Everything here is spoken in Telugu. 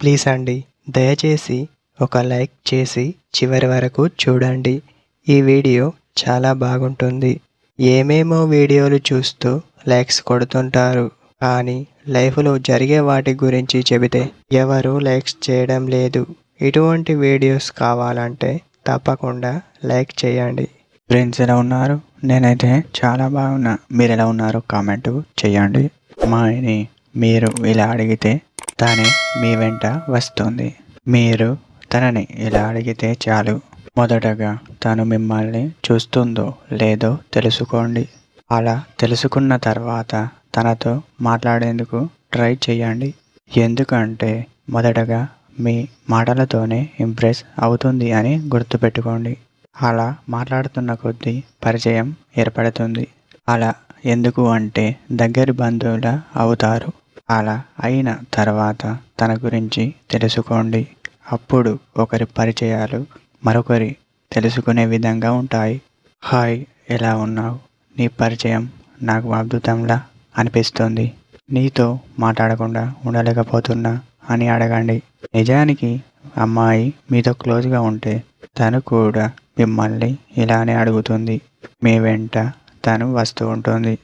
ప్లీజ్ అండి, దయచేసి ఒక లైక్ చేసి చివరి వరకు చూడండి. ఈ వీడియో చాలా బాగుంటుంది. ఏమేమో వీడియోలు చూస్తూ లైక్స్ కొడుతుంటారు, కానీ లైఫ్లో జరిగే వాటి గురించి చెబితే ఎవరు లైక్స్ చేయడం లేదు. ఇటువంటి వీడియోస్ కావాలంటే తప్పకుండా లైక్ చేయండి. ఫ్రెండ్స్ ఎలా ఉన్నారు? నేనైతే చాలా బాగున్నా. మీరు ఎలా ఉన్నారో కామెంట్ చేయండి. అమ్మాయిని మీరు ఇలా అడిగితే తనే మీ వెంట వస్తుంది. మీరు తనని ఇలా అడిగితే చాలు, మొదటగా తను మిమ్మల్ని చూస్తుందో లేదో తెలుసుకోండి. అలా తెలుసుకున్న తర్వాత తనతో మాట్లాడేందుకు ట్రై చేయండి. ఎందుకంటే మొదటగా మీ మాటలతోనే ఇంప్రెస్ అవుతుంది అని గుర్తుపెట్టుకోండి. అలా మాట్లాడుతున్న కొద్దీ పరిచయం ఏర్పడుతుంది. అలా ఎందుకు అంటే దగ్గరి బంధువుల అవుతారు. అలా అయిన తర్వాత తన గురించి తెలుసుకోండి. అప్పుడు ఒకరి పరిచయాలు మరొకరి తెలుసుకునే విధంగా ఉంటాయి. హాయ్, ఎలా ఉన్నావు? నీ పరిచయం నాకు అద్భుతంలా అనిపిస్తుంది. నీతో మాట్లాడకుండా ఉండలేకపోతున్నా అని అడగండి. నిజానికి అమ్మాయి మీతో క్లోజ్గా ఉంటే తను కూడా మిమ్మల్ని ఇలానే అడుగుతుంది. మీ వెంట తను వస్తూ ఉంటుంది.